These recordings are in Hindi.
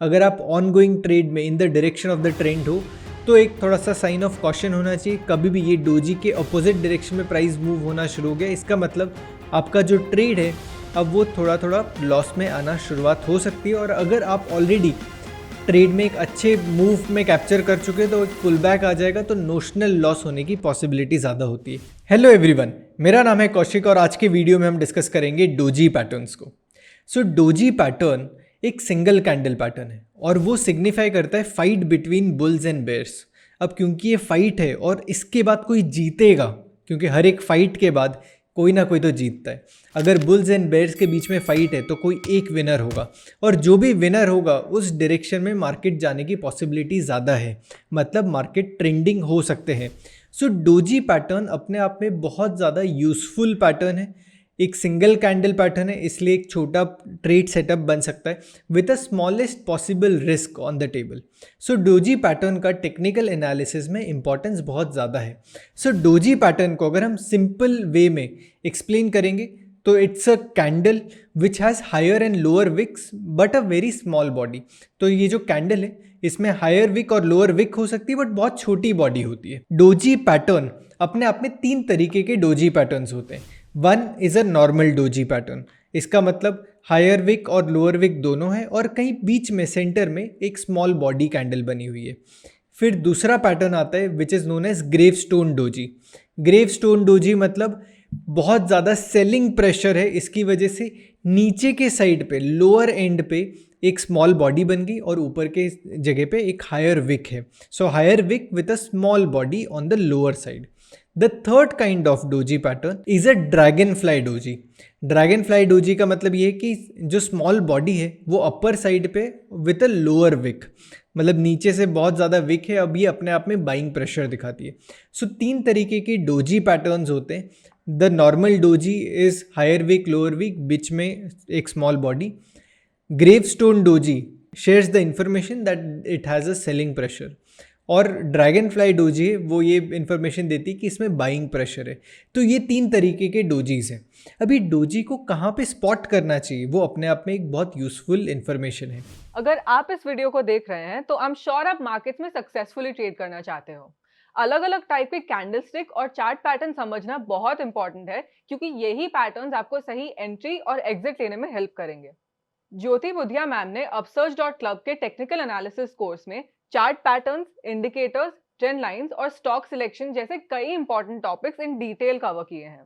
अगर आप ऑन गोइंग ट्रेड में इन the direction of the trend हो तो एक थोड़ा सा साइन ऑफ कॉशन होना चाहिए। कभी भी ये डोजी के अपोजिट डायरेक्शन में प्राइस मूव होना शुरू हो गया, इसका मतलब आपका जो ट्रेड है अब वो थोड़ा थोड़ा लॉस में आना शुरुआत हो सकती है। और अगर आप ऑलरेडी ट्रेड में एक अच्छे मूव में कैप्चर कर चुके हैं तो एक पुल बैक आ जाएगा तो नोशनल लॉस होने की पॉसिबिलिटी ज़्यादा होती है। हेलो एवरीवन, मेरा नाम है कौशिक और आज के वीडियो में हम डिस्कस करेंगे डोजी पैटर्न्स को। सो डोजी पैटर्न एक सिंगल कैंडल पैटर्न है और वो सिग्निफाई करता है fight between bulls and bears. अब क्योंकि ये फाइट है और इसके बाद कोई जीतेगा, क्योंकि हर एक फाइट के बाद कोई ना कोई तो जीतता है। अगर बुल्स एंड बेयर्स के बीच में फाइट है तो कोई एक विनर होगा और जो भी विनर होगा उस डायरेक्शन में मार्केट जाने की पॉसिबिलिटी ज़्यादा है, मतलब मार्केट ट्रेंडिंग हो सकते हैं। सो डोजी पैटर्न अपने आप में बहुत ज़्यादा यूजफुल पैटर्न है। एक सिंगल कैंडल पैटर्न है, इसलिए एक छोटा ट्रेड सेटअप बन सकता है with a smallest possible risk on the table. So doji pattern का टेक्निकल एनालिसिस में इंपॉर्टेंस बहुत ज़्यादा है। सो डोजी पैटर्न को अगर हम सिंपल वे में एक्सप्लेन करेंगे तो it's a candle which has higher and lower wicks but a very small body. तो ये जो कैंडल है इसमें हायर विक और लोअर विक हो सकती है बट बहुत छोटी बॉडी होती है। डोजी पैटर्न अपने आप में 3 तरीके के डोजी पैटर्न्स होते हैं। One is a normal doji pattern, इसका मतलब हायर विक और लोअर विक दोनों है और कहीं बीच में सेंटर में एक स्मॉल बॉडी कैंडल बनी हुई है। फिर दूसरा पैटर्न आता है which is known as gravestone doji. Gravestone doji मतलब बहुत ज़्यादा सेलिंग प्रेशर है, इसकी वजह से नीचे के साइड पे लोअर एंड पे एक स्मॉल बॉडी बन गई और ऊपर के जगह पे एक हायर विक है। So higher wick with a small body on the lower side. The third kind of doji pattern is a dragonfly doji. Dragonfly doji का मतलब ये है कि जो स्मॉल बॉडी है वो अपर साइड पे विद अ लोअर विक, मतलब नीचे से बहुत ज़्यादा विक है, अब ये अपने आप में बाइंग प्रेशर दिखाती है। सो 3 तरीके के डोजी पैटर्न्स होते हैं। The normal doji is higher wick lower wick, बीच में एक small body. Gravestone doji shares the information that it has a selling pressure और ड्रैगन फ्लाई डोजी है वो ये इन्फॉर्मेशन देती है कि इसमें बाइंग प्रेशर है। तो ये 3 तरीके के डोजीज हैं। अभी डोजी को कहाँ पे स्पॉट करना चाहिए वो अपने आप में एक बहुत यूजफुल इन्फॉर्मेशन है। अगर आप इस वीडियो को देख रहे हैं तो आई एम श्योर आप मार्केट्स में सक्सेसफुली ट्रेड करना चाहते हो। अलग अलग टाइप के कैंडलस्टिक और चार्ट पैटर्न समझना बहुत इंपॉर्टेंट है क्योंकि यही पैटर्न्स आपको सही एंट्री और एग्जिट लेने में हेल्प करेंगे। ज्योति बुधिया मैम ने अपसर्च.क्लब के टेक्निकल एनालिसिस कोर्स में chart patterns, indicators, trend lines और स्टॉक सिलेक्शन जैसे कई important topics in detail cover किए हैं।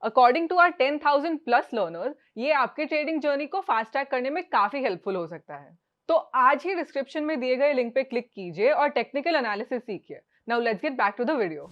According to our 10,000 plus learners, ये आपके ट्रेडिंग जर्नी को फास्ट ट्रैक करने में काफी हेल्पफुल हो सकता है। तो आज ही डिस्क्रिप्शन में दिए गए लिंक पे क्लिक कीजिए और टेक्निकल एनालिसिस सीखिए। Now let's get back to the video.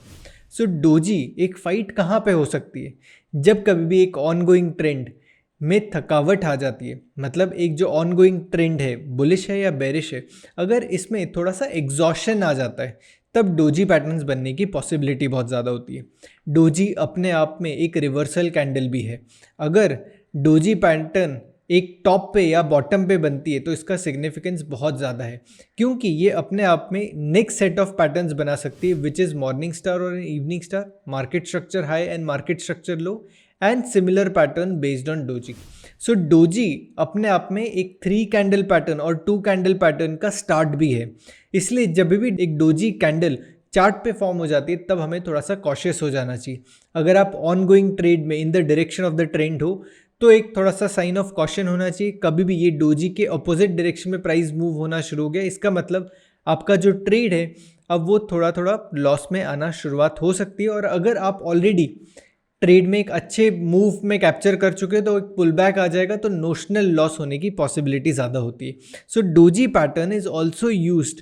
So doji एक फाइट कहाँ पे हो सकती है? जब कभी भी एक ऑनगोइंग ट्रेंड में थकावट आ जाती है, मतलब एक जो ऑनगोइंग ट्रेंड है बुलिश है या बेरिश है, अगर इसमें थोड़ा सा एग्जॉशन आ जाता है तब डोजी पैटर्न्स बनने की पॉसिबिलिटी बहुत ज़्यादा होती है। डोजी अपने आप में एक रिवर्सल कैंडल भी है। अगर डोजी पैटर्न एक टॉप पे या बॉटम पे बनती है तो इसका सिग्निफिकेंस बहुत ज़्यादा है, क्योंकि ये अपने आप में नेक्स्ट सेट ऑफ पैटर्न्स बना सकती है विच इज़ मॉर्निंग स्टार और evening star, market structure high and market structure low and similar pattern based on doji. So doji अपने आप में एक 3 कैंडल पैटर्न और 2 कैंडल पैटर्न का स्टार्ट भी है। इसलिए जब भी एक डोजी कैंडल चार्ट पे फॉर्म हो जाती है तब हमें थोड़ा सा कॉशियस हो जाना चाहिए। अगर आप ऑन गोइंग ट्रेड में इन the direction of the trend हो तो एक थोड़ा सा साइन ऑफ कॉशन होना चाहिए। कभी भी ये डोजी के अपोजिट डायरेक्शन में प्राइस मूव होना शुरू हो गया, इसका मतलब आपका जो ट्रेड है अब वो थोड़ा थोड़ा लॉस में आना शुरुआत हो सकती है। और अगर आप ऑलरेडी ट्रेड में एक अच्छे मूव में कैप्चर कर चुके हैं तो एक पुल बैक आ जाएगा तो नोशनल लॉस होने की पॉसिबिलिटी ज़्यादा होती है। So doji pattern is also used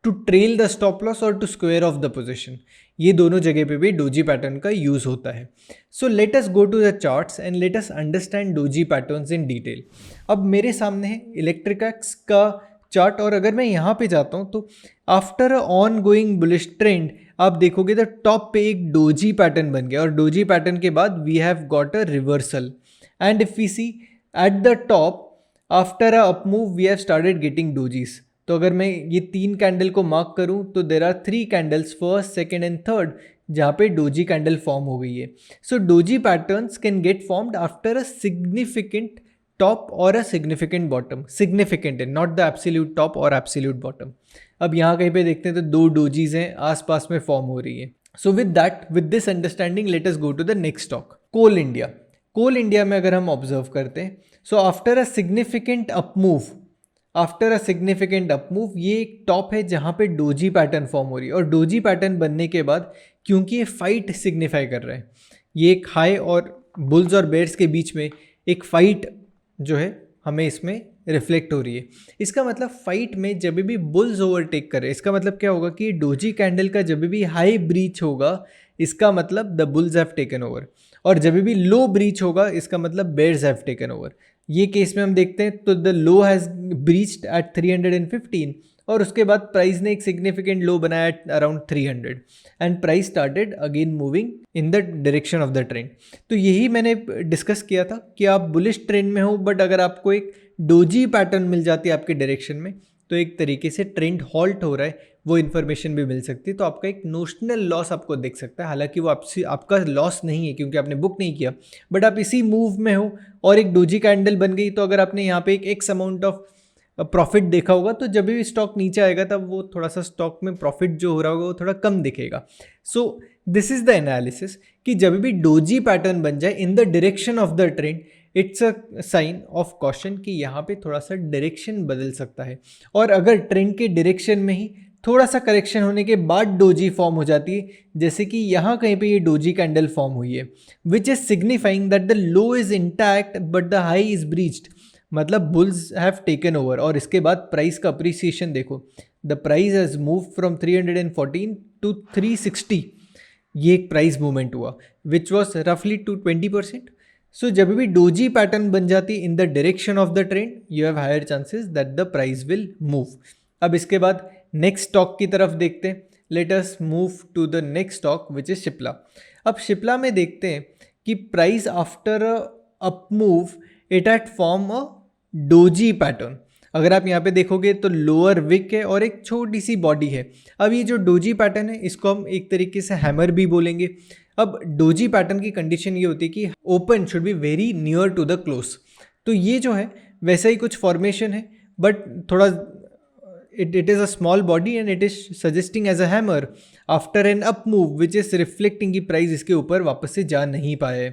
to trail the stop loss और to square off the position. ये दोनों जगह पे भी डोजी पैटर्न का यूज़ होता है। So let us go to the charts and let us understand doji patterns in detail. अब मेरे सामने है इलेक्ट्रिकैक्स का चार्ट और अगर मैं यहाँ पे जाता हूँ तो after a on going bullish trend आप देखोगे तो टॉप पे एक डोजी पैटर्न बन गया और डोजी पैटर्न के बाद we have got a reversal and if we see at the top after a up move we have started getting dojis. तो अगर मैं ये 3 कैंडल को मार्क करूं तो there are 3 candles, first, second and third, जहाँ पे डोजी कैंडल फॉर्म हो गई है। So doji patterns can get formed after a significant top और अ सिग्निफिकेंट बॉटम, सिग्निफिकेंट है, नॉट द एब्सोल्यूट टॉप और एब्सोल्यूट बॉटम। अब यहाँ कहीं पे देखते हैं तो दो डोजीज हैं आसपास में फॉर्म हो रही है। So with this understanding let us go to the next stock, Coal India. Coal India में अगर हम ऑब्जर्व करते हैं, so after a significant upmove ये एक टॉप है जहाँ पे डोजी पैटर्न फॉर्म हो रही है, और डोजी पैटर्न बनने के बाद क्योंकि ये फाइट सिग्निफाई कर रहा है, ये एक हाई और बुल्स और बेयर्स के बीच में एक फाइट जो है हमें इसमें रिफ्लेक्ट हो रही है। इसका मतलब फाइट में जब भी बुल्स ओवरटेक करे, इसका मतलब क्या होगा कि डोजी कैंडल का जब भी हाई ब्रीच होगा, इसका मतलब the bulls have taken over, और जब भी लो ब्रीच होगा इसका मतलब बेयर्स हैव टेकन ओवर। ये केस में हम देखते हैं तो the low has breached at 315 और उसके बाद प्राइस ने एक सिग्निफिकेंट लो बनाया at around 300 and price started again moving in the direction of the trend. तो यही मैंने डिस्कस किया था कि आप बुलिश ट्रेंड में हो, बट अगर आपको एक डोजी पैटर्न मिल जाती है आपके डायरेक्शन में तो एक तरीके से ट्रेंड हॉल्ट हो रहा है वो इन्फॉर्मेशन भी मिल सकती है, तो आपका एक नोशनल लॉस आपको दिख सकता है। हालांकि वो आपका लॉस नहीं है क्योंकि आपने बुक नहीं किया, बट आप इसी मूव में हो और एक डोजी कैंडल बन गई, तो अगर आपने यहाँ पे एक एक्स अमाउंट ऑफ प्रॉफिट देखा होगा तो जब भी स्टॉक नीचे आएगा तब वो थोड़ा सा स्टॉक में प्रॉफिट जो हो रहा होगा वो थोड़ा कम दिखेगा। So this is the analysis कि जब भी डोजी पैटर्न बन जाए in the direction of the trend, it's a sign of caution कि यहाँ पे थोड़ा सा डायरेक्शन बदल सकता है। और अगर ट्रेंड के डायरेक्शन में ही थोड़ा सा करेक्शन होने के बाद डोजी फॉर्म हो जाती है, जैसे कि यहाँ कहीं पे ये डोजी कैंडल फॉर्म हुई है, which is signifying that the low is intact but the high is breached, मतलब बुल्स हैव टेकन ओवर। और इसके बाद प्राइस का अप्रिसिएशन देखो, the price has move from 314 to 360, ये एक प्राइस मूवमेंट हुआ विच वॉज रफली टू 20%। सो जब भी डोजी पैटर्न बन जाती in the direction of the trend, you have higher chances that the price will move. अब इसके बाद नेक्स्ट स्टॉक की तरफ देखते हैं, let us move to the next stock which is Cipla. अब शिप्ला में देखते हैं कि price after up move it had form a doji pattern. अगर आप यहाँ पे देखोगे तो लोअर विक है और एक छोटी सी बॉडी है। अब ये जो डोजी पैटर्न है इसको हम एक तरीके से हैमर भी बोलेंगे। अब डोजी पैटर्न की कंडीशन ये होती है कि open should be very near to the close, तो ये जो है वैसा ही कुछ फॉर्मेशन है, बट थोड़ा it is a small body and it is suggesting as a hammer after an up move which is reflecting कि प्राइस इसके ऊपर वापस से जा नहीं पाए।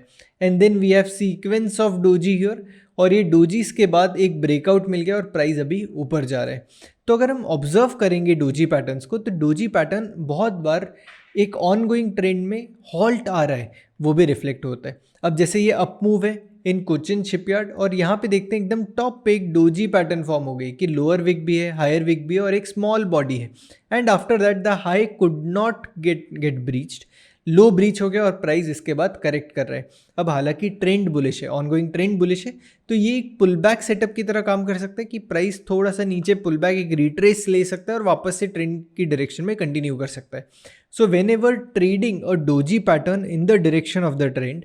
And then we have sequence of doji here, और ये डोजीज के बाद एक ब्रेकआउट मिल गया और प्राइस अभी ऊपर जा रहा है। तो अगर हम ऑब्जर्व करेंगे डोजी पैटर्न्स को, तो डोजी पैटर्न बहुत बार एक ऑन गोइंग ट्रेंड में हॉल्ट आ रहा है वो भी रिफ्लेक्ट होता है। अब जैसे ये अप मूव है इन कोचिन शिपयार्ड, और यहाँ पे देखते हैं एकदम टॉप पे एक डोजी पैटर्न फॉर्म हो गई कि लोअर विक भी है, हायर विक भी है और एक स्मॉल बॉडी है। And after that the high could not gate breached, low breach हो गया और प्राइस इसके बाद करेक्ट कर रहा है। अब हालांकि ट्रेंड बुलिश है, ऑनगोइंग ट्रेंड बुलिश है, तो ये एक पुल बैक सेटअप की तरह काम कर सकता है कि प्राइस थोड़ा सा नीचे पुल बैक एक रिट्रेस ले सकता है और वापस से ट्रेंड की डायरेक्शन में कंटिन्यू कर सकता है। So when ever trading a doji pattern in the direction of the trend,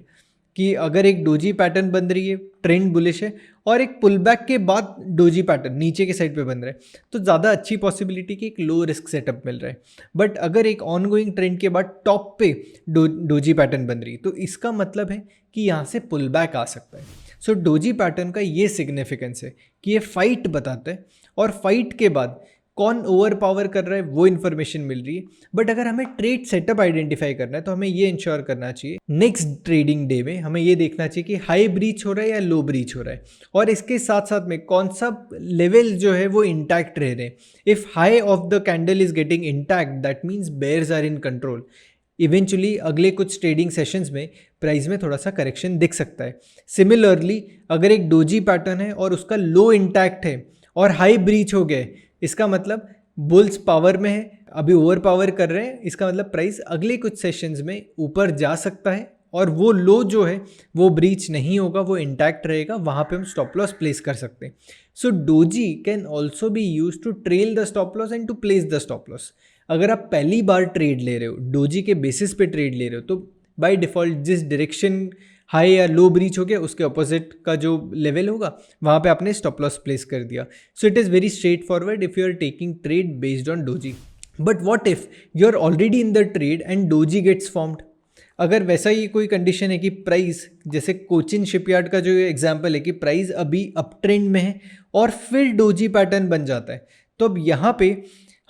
कि अगर एक डोजी पैटर्न बन रही है, ट्रेंड बुलिश है, और एक पुल बैक के बाद डोजी पैटर्न नीचे के साइड पे बन रहा है, तो ज़्यादा अच्छी पॉसिबिलिटी कि एक लो रिस्क सेटअप मिल रहा है। बट अगर एक ऑनगोइंग ट्रेंड के बाद टॉप पे डोजी पैटर्न बन रही है, तो इसका मतलब है कि यहाँ से पुल बैक आ सकता है। सो डोजी पैटर्न का ये सिग्निफिकेंस है कि ये फाइट बताता है, और फाइट के बाद कौन ओवर पावर कर रहा है वो इन्फॉर्मेशन मिल रही है। बट अगर हमें ट्रेड सेटअप आइडेंटिफाई करना है तो हमें ये इंश्योर करना चाहिए नेक्स्ट ट्रेडिंग डे में हमें ये देखना चाहिए कि हाई ब्रीच हो रहा है या लो ब्रीच हो रहा है, और इसके साथ साथ में कौन सा लेवल जो है वो इंटैक्ट रह रहे हैं। If high of the candle is getting intact, that means bears are in control. Eventually अगले कुछ ट्रेडिंग सेशंस में प्राइस में थोड़ा सा करेक्शन दिख सकता है। सिमिलरली अगर एक डोजी पैटर्न है और उसका लो इंटैक्ट है और हाई ब्रीच हो गए, इसका मतलब बुल्स पावर में है, अभी ओवर पावर कर रहे हैं, इसका मतलब प्राइस अगले कुछ सेशंस में ऊपर जा सकता है, और वो लो जो है वो ब्रीच नहीं होगा, वो इंटैक्ट रहेगा, वहाँ पे हम स्टॉप लॉस प्लेस कर सकते हैं। So doji can also be use to trail the stop loss and to place the stop loss. अगर आप पहली बार ट्रेड ले रहे हो, डोजी के बेसिस पे ट्रेड ले रहे हो, तो बाय डिफ़ॉल्ट जिस डायरेक्शन हाई या लो ब्रीच हो गया उसके ऑपोजिट का जो लेवल होगा वहाँ पे आपने स्टॉप लॉस प्लेस कर दिया। So it is very straightforward if you are taking trade based on doji. But what if you are already in the trade and doji gets formed. अगर वैसा ही कोई कंडीशन है कि प्राइस, जैसे कोचिन शिपयार्ड का जो एग्जांपल है कि प्राइस अभी अप ट्रेंड में है और फिर डोजी पैटर्न बन जाता है, तो अब यहाँ पे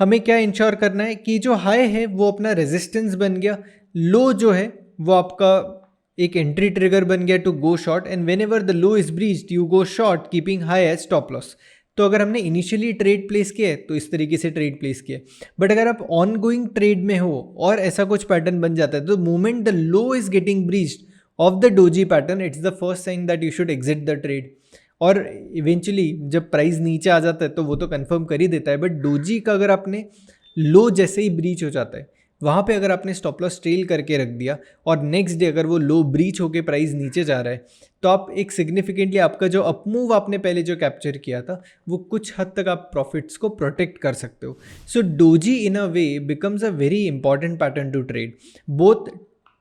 हमें क्या इंश्योर करना है कि जो हाई है वो अपना रेजिस्टेंस बन गया, लो जो है वो आपका एक एंट्री ट्रिगर बन गया to go short, and whenever the low is breached you go short keeping high as stop loss. तो अगर हमने इनिशियली ट्रेड प्लेस किया है तो इस तरीके से ट्रेड प्लेस किया है, बट अगर आप ऑन गोइंग ट्रेड में हो और ऐसा कुछ पैटर्न बन जाता है तो moment the low is getting breached of the doji pattern, it's the first sign that you should exit the trade. और इवेंचुअली जब प्राइस नीचे आ जाता है तो वो तो कंफर्म कर ही देता है, बट डोजी का अगर आपने लो जैसे ही ब्रीच हो जाता है वहाँ पे अगर आपने स्टॉप लॉस ट्रेल करके रख दिया और नेक्स्ट डे अगर वो लो ब्रीच होके प्राइस नीचे जा रहा है तो आप एक सिग्निफिकेंटली आपका जो अपमूव आपने पहले जो कैप्चर किया था वो कुछ हद तक आप प्रॉफिट्स को प्रोटेक्ट कर सकते हो। So doji in a way becomes a very important pattern to trade, both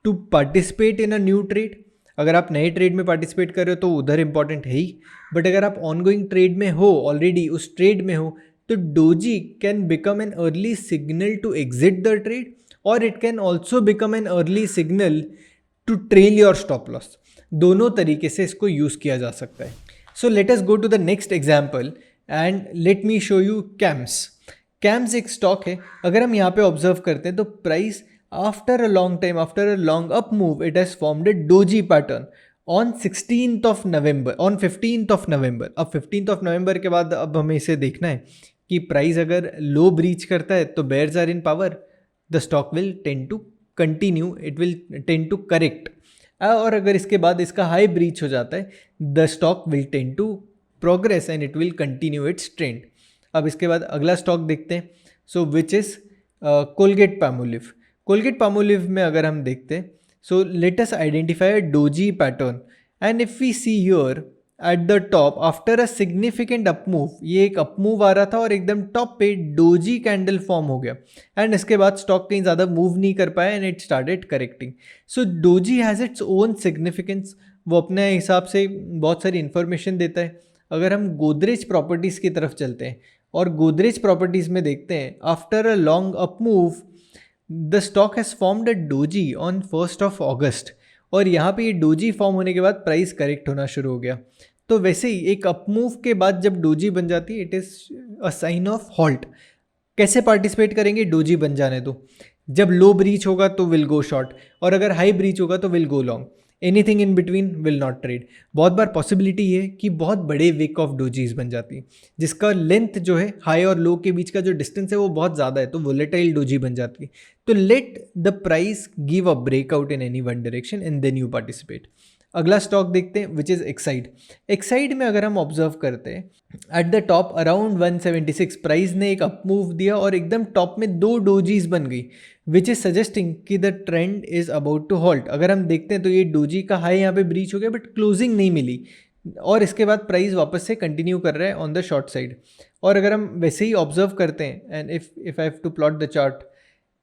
to participate in a new trade. अगर आप नए ट्रेड में पार्टिसिपेट कर रहे हो तो उधर इंपॉर्टेंट है ही, बट अगर आप ऑनगोइंग ट्रेड में हो, ऑलरेडी उस ट्रेड में हो, तो doji can become an early signal to exit the trade और it can also become an early signal to trail your stop loss. दोनों तरीके से इसको यूज़ किया जा सकता है। So let us go to the next example and let me show you CAMS. CAMS एक स्टॉक है, अगर हम यहाँ पे ऑब्जर्व करते हैं तो price after a long time, after a long up move, it has formed a doji pattern on 16th of November, on 15th of November। अब 15th of November के बाद अब हमें इसे देखना है कि प्राइस अगर लो ब्रीच करता है तो bears are in power, the stock will tend to continue, it will tend to correct. और अगर इसके बाद इसका हाई ब्रीच हो जाता है the stock will tend to progress and it will continue its trend. अब इसके बाद अगला स्टॉक देखते हैं, so which is Colgate Palmolive. Colgate Palmolive में अगर हम देखते हैं, so let us identify a doji pattern, and if we see here at the top after a significant up move, ये एक up move आ रहा था और एकदम टॉप पे डोजी कैंडल फॉर्म हो गया एंड इसके बाद स्टॉक कहीं ज़्यादा मूव नहीं कर पाया and it started correcting. So doji has its own significance, वो अपने हिसाब से बहुत सारी इन्फॉर्मेशन देता है। अगर हम गोदरेज प्रॉपर्टीज़ की तरफ चलते हैं और गोदरेज प्रॉपर्टीज़ में देखते हैं, after a long up move the stock has formed a doji on 1st of August, और यहाँ पे ये डोजी फॉर्म होने के बाद प्राइस करेक्ट होना शुरू हो गया। तो वैसे ही एक अपमूव के बाद जब डोजी बन जाती है it is a sign of halt. कैसे पार्टिसिपेट करेंगे? डोजी बन जाने दो, जब लो ब्रीच होगा तो विल गो शॉर्ट और अगर हाई ब्रीच होगा तो will go long, anything in between will not trade. बहुत बार पॉसिबिलिटी ये है कि बहुत बड़े विक ऑफ डोजीज बन जाती है जिसका लेंथ जो है हाई और लो के बीच का जो डिस्टेंस है वो बहुत ज़्यादा है, तो वोलेटाइल डोजी बन जाती है। तो let the price give a breakout in any one direction and then you participate. अगला स्टॉक देखते हैं विच इज़ एक्साइड। एक्साइड में अगर हम ऑब्जर्व करते हैं eight the top around 176 price ने एक अप मूव दिया और एकदम टॉप में दो डोजीज बन गई विच इज़ सजेस्टिंग कि the trend is about to halt. अगर हम देखते हैं तो ये डोजी का हाई यहाँ पे ब्रीच हो गया बट क्लोजिंग नहीं मिली और इसके बाद प्राइस वापस से कंटिन्यू कर रहा है ऑन द शॉर्ट साइड। और अगर हम वैसे ही ऑब्जर्व करते हैं and if I have to plot the chart,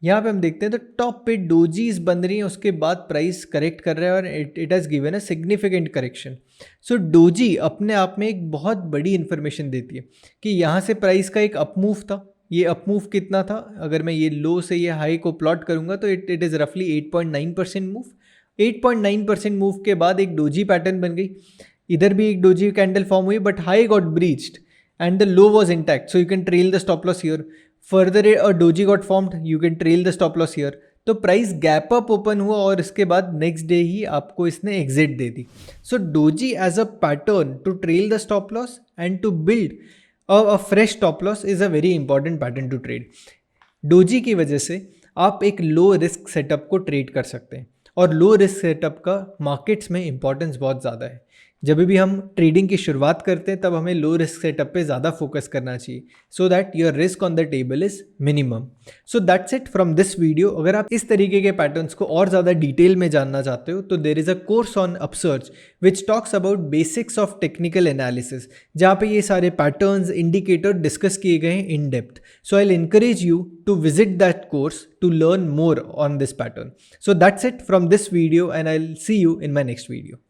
यहाँ पे हम देखते हैं तो टॉप पे डोजीज बन रही हैं, उसके बाद प्राइस करेक्ट कर रहा है और it has given a significant correction. So doji अपने आप में एक बहुत बड़ी इन्फॉर्मेशन देती है कि यहाँ से प्राइस का एक अपमूव था, ये अपमूव कितना था, अगर मैं ये लो से ये हाई को प्लॉट करूँगा तो इट इज़ रफली 8.9% मूव। 8.9% मूव के बाद एक डोजी पैटर्न बन गई, इधर भी एक डोजी कैंडल फॉर्म हुई but high got breached and the low was intact, so you can trail the stop loss here. Further a doji got formed, you can trail the stop loss here. तो प्राइस गैप अप ओपन हुआ और इसके बाद नेक्स्ट डे ही आपको इसने एग्जिट दे दी। So doji as a pattern to trail the stop loss and to build a fresh stop loss is a very important pattern to trade. Doji की वजह से आप एक लो रिस्क सेटअप को ट्रेड कर सकते हैं और लो रिस्क सेटअप का मार्केट्स में इंपॉर्टेंस बहुत ज़्यादा है। जब भी हम ट्रेडिंग की शुरुआत करते हैं तब हमें लो रिस्क सेटअप पे ज़्यादा फोकस करना चाहिए so that your risk on the table is minimum. So that's it from this video. अगर आप इस तरीके के पैटर्न्स को और ज़्यादा डिटेल में जानना चाहते हो तो there is a course on upsurge which talks about basics of technical analysis, जहाँ पे ये सारे पैटर्न्स इंडिकेटर डिस्कस किए गए हैं in depth. So I will encourage you to visit that course to learn more on this pattern. So that's it from this video and I'll see you in my next video.